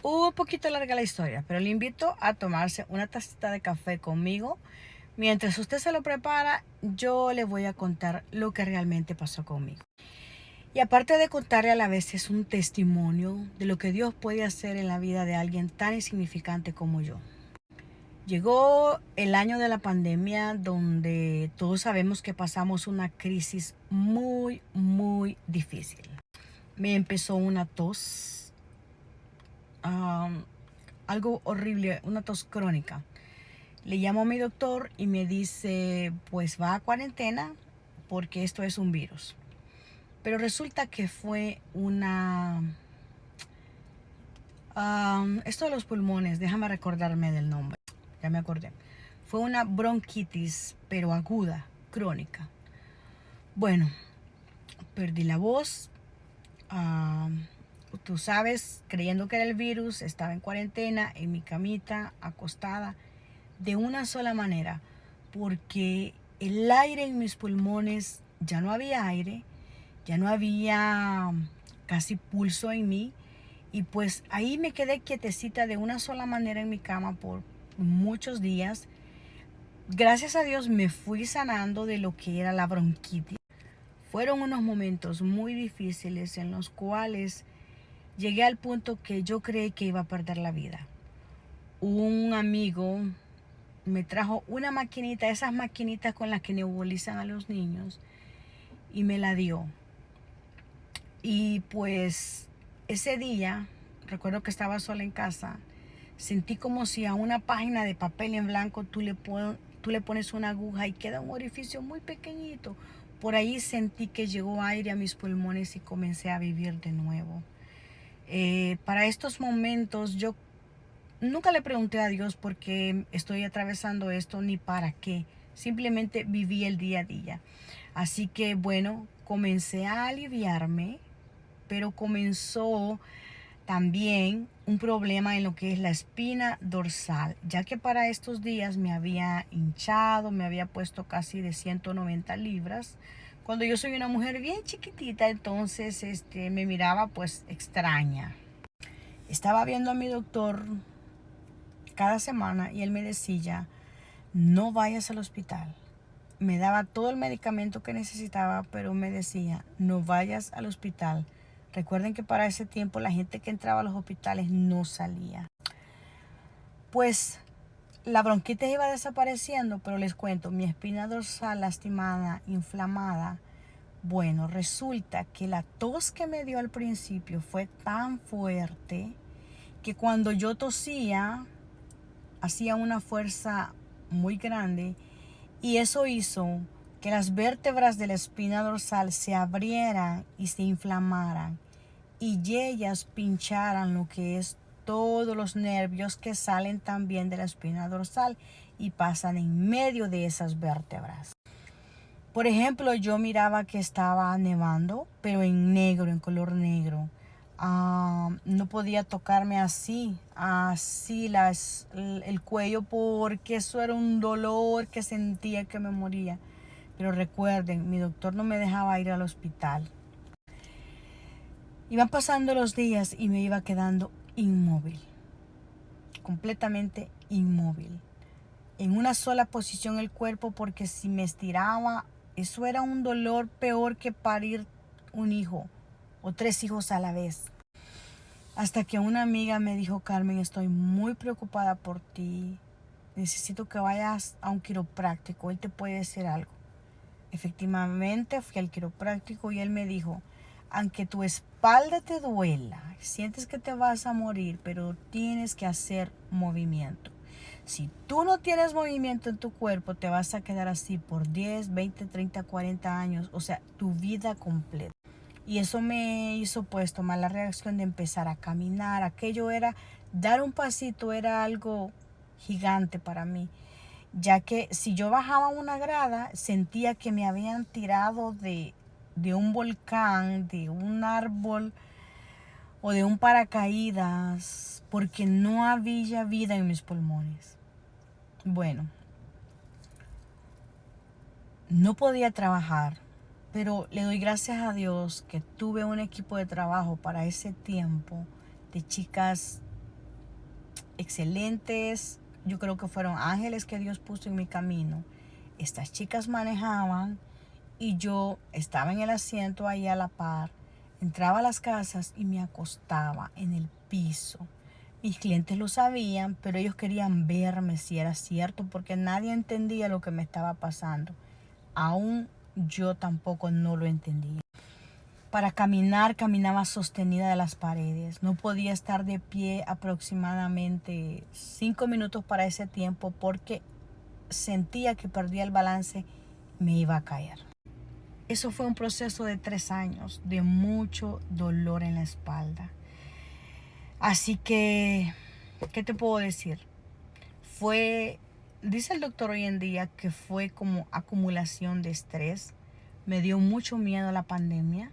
Un poquito larga la historia, pero le invito a tomarse una tacita de café conmigo. Mientras usted se lo prepara, yo le voy a contar lo que realmente pasó conmigo. Y aparte de contarle, a la vez es un testimonio de lo que Dios puede hacer en la vida de alguien tan insignificante como yo. Llegó el año de la pandemia, donde todos sabemos que pasamos una crisis muy difícil. Me empezó una tos, algo horrible, una tos crónica. Le llamo a mi doctor y me dice, pues va a cuarentena porque esto es un virus. Pero resulta que fue esto de los pulmones, déjame recordarme del nombre, ya me acordé. Fue una bronquitis, pero aguda, crónica. Bueno, perdí la voz, tú sabes, creyendo que era el virus, estaba en cuarentena, en mi camita, acostada, de una sola manera, porque el aire en mis pulmones, ya no había aire, ya no había casi pulso en mí, y pues ahí me quedé quietecita de una sola manera en mi cama por muchos días. Gracias a Dios me fui sanando de lo que era la bronquitis. Fueron unos momentos muy difíciles en los cuales llegué al punto que yo creí que iba a perder la vida. Un amigo me trajo una maquinita, esas maquinitas con las que nebulizan a los niños, y me la dio. Y pues ese día, recuerdo que estaba sola en casa, sentí como si a una página de papel en blanco tú le pones una aguja y queda un orificio muy pequeñito. Por ahí sentí que llegó aire a mis pulmones y comencé a vivir de nuevo. Para estos momentos yo nunca le pregunté a Dios por qué estoy atravesando esto ni para qué. Simplemente viví el día a día. Así que bueno, comencé a aliviarme, pero comenzó también un problema en lo que es la espina dorsal, ya que para estos días me había hinchado, me había puesto casi de 190 libras. Cuando yo soy una mujer bien chiquitita, entonces me miraba pues extraña. Estaba viendo a mi doctor cada semana y él me decía, no vayas al hospital. Me daba todo el medicamento que necesitaba, pero me decía, no vayas al hospital. Recuerden que para ese tiempo la gente que entraba a los hospitales no salía. Pues la bronquitis iba desapareciendo, pero les cuento, mi espina dorsal lastimada, inflamada. Bueno, resulta que la tos que me dio al principio fue tan fuerte que cuando yo tosía, hacía una fuerza muy grande, y eso hizo que las vértebras de la espina dorsal se abrieran y se inflamaran, y ellas pincharan lo que es todos los nervios que salen también de la espina dorsal y pasan en medio de esas vértebras. Por ejemplo, yo miraba que estaba nevando, pero en negro, en color negro. No podía tocarme así el cuello, porque eso era un dolor que sentía que me moría. Pero recuerden, mi doctor no me dejaba ir al hospital. Iban pasando los días y me iba quedando inmóvil, completamente inmóvil, en una sola posición el cuerpo, porque si me estiraba, eso era un dolor peor que parir un hijo o 3 hijos a la vez. Hasta que una amiga me dijo, Carmen, estoy muy preocupada por ti. Necesito que vayas a un quiropráctico, él te puede decir algo. Efectivamente fui al quiropráctico y él me dijo, aunque tu espalda te duela, sientes que te vas a morir, pero tienes que hacer movimiento. Si tú no tienes movimiento en tu cuerpo, te vas a quedar así por 10, 20, 30, 40 años, o sea, tu vida completa. Y eso me hizo pues tomar la reacción de empezar a caminar. Aquello era, dar un pasito era algo gigante para mí, ya que si yo bajaba una grada, sentía que me habían tirado de un volcán, de un árbol o de un paracaídas, porque no había vida en mis pulmones. Bueno, no podía trabajar, pero le doy gracias a Dios que tuve un equipo de trabajo para ese tiempo de chicas excelentes. Yo creo que fueron ángeles que Dios puso en mi camino. Estas chicas manejaban y yo estaba en el asiento ahí a la par. Entraba a las casas y me acostaba en el piso. Mis clientes lo sabían, pero ellos querían verme si era cierto, porque nadie entendía lo que me estaba pasando. Aún yo tampoco no lo entendía. Para caminar, caminaba sostenida de las paredes. No podía estar de pie aproximadamente 5 minutos para ese tiempo porque sentía que perdía el balance, me iba a caer. Eso fue un proceso de 3 años de mucho dolor en la espalda. Así que, ¿qué te puedo decir? Dice el doctor hoy en día que fue como acumulación de estrés. Me dio mucho miedo la pandemia.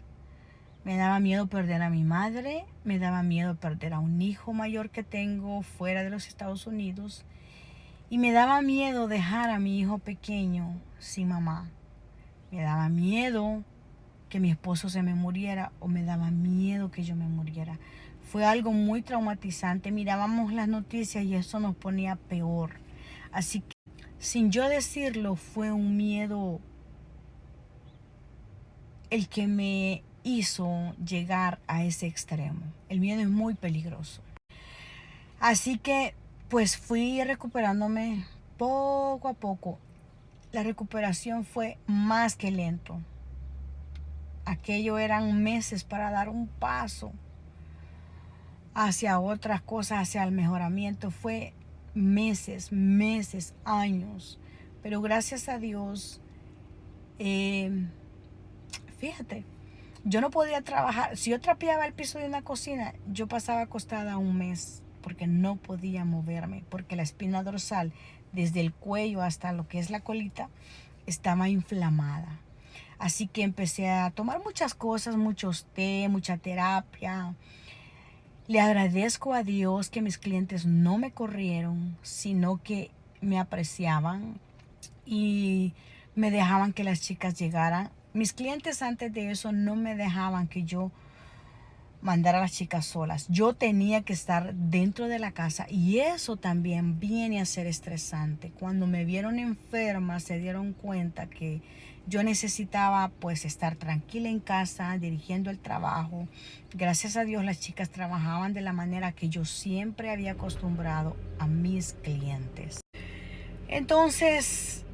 Me daba miedo perder a mi madre, me daba miedo perder a un hijo mayor que tengo fuera de los Estados Unidos y me daba miedo dejar a mi hijo pequeño sin mamá. Me daba miedo que mi esposo se me muriera o me daba miedo que yo me muriera. Fue algo muy traumatizante. Mirábamos las noticias y eso nos ponía peor. Así que, sin yo decirlo, fue un miedo el que me hizo llegar a ese extremo. El miedo es muy peligroso. Así que pues fui recuperándome poco a poco. La recuperación fue más que lento. Aquello eran meses para dar un paso hacia otras cosas, hacia el mejoramiento. Fue meses, años. Pero gracias a Dios, fíjate, yo no podía trabajar. Si yo trapeaba el piso de una cocina, yo pasaba acostada un mes porque no podía moverme, porque la espina dorsal, desde el cuello hasta lo que es la colita, estaba inflamada. Así que empecé a tomar muchas cosas, muchos té, mucha terapia. Le agradezco a Dios que mis clientes no me corrieron, sino que me apreciaban y me dejaban que las chicas llegaran. Mis clientes antes de eso no me dejaban que yo mandara a las chicas solas. Yo tenía que estar dentro de la casa y eso también viene a ser estresante. Cuando me vieron enferma se dieron cuenta que yo necesitaba pues estar tranquila en casa, dirigiendo el trabajo. Gracias a Dios las chicas trabajaban de la manera que yo siempre había acostumbrado a mis clientes. Entonces,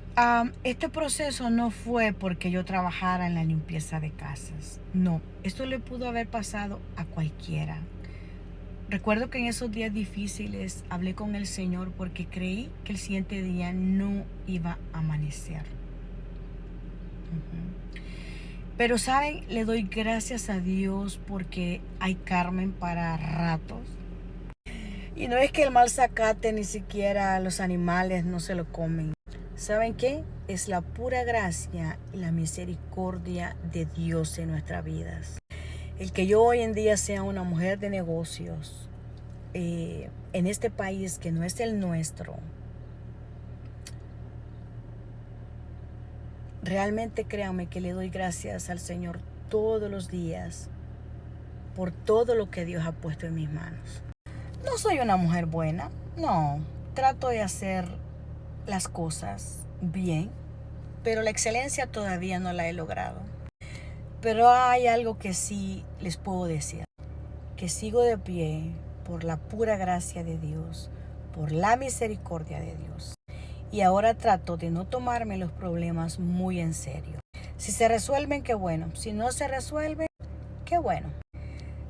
este proceso no fue porque yo trabajara en la limpieza de casas. No, esto le pudo haber pasado a cualquiera. Recuerdo que en esos días difíciles hablé con el Señor porque creí que el siguiente día no iba a amanecer. Pero saben, le doy gracias a Dios porque hay Carmen para ratos. Y no es que el mal zacate ni siquiera los animales no se lo comen. ¿Saben qué? Es la pura gracia y la misericordia de Dios en nuestras vidas. El que yo hoy en día sea una mujer de negocios en este país que no es el nuestro, realmente créanme que le doy gracias al Señor todos los días por todo lo que Dios ha puesto en mis manos. No soy una mujer buena, no. Trato de hacer las cosas bien, pero la excelencia todavía no la he logrado. Pero hay algo que sí les puedo decir, que sigo de pie por la pura gracia de Dios, por la misericordia de Dios. Y ahora trato de no tomarme los problemas muy en serio. Si se resuelven, qué bueno. Si no se resuelven, qué bueno.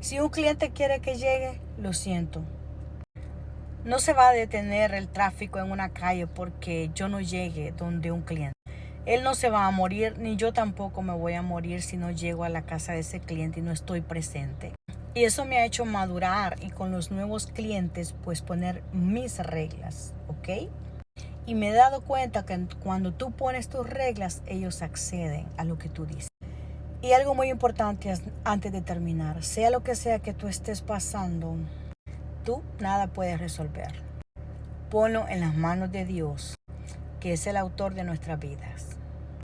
Si un cliente quiere que llegue, lo siento. No se va a detener el tráfico en una calle porque yo no llegue donde un cliente. Él no se va a morir, ni yo tampoco me voy a morir si no llego a la casa de ese cliente y no estoy presente. Y eso me ha hecho madurar y con los nuevos clientes pues poner mis reglas, ¿ok? Y me he dado cuenta que cuando tú pones tus reglas, ellos acceden a lo que tú dices. Y algo muy importante antes de terminar, sea lo que sea que tú estés pasando, tú nada puedes resolver. Ponlo en las manos de Dios, que es el autor de nuestras vidas.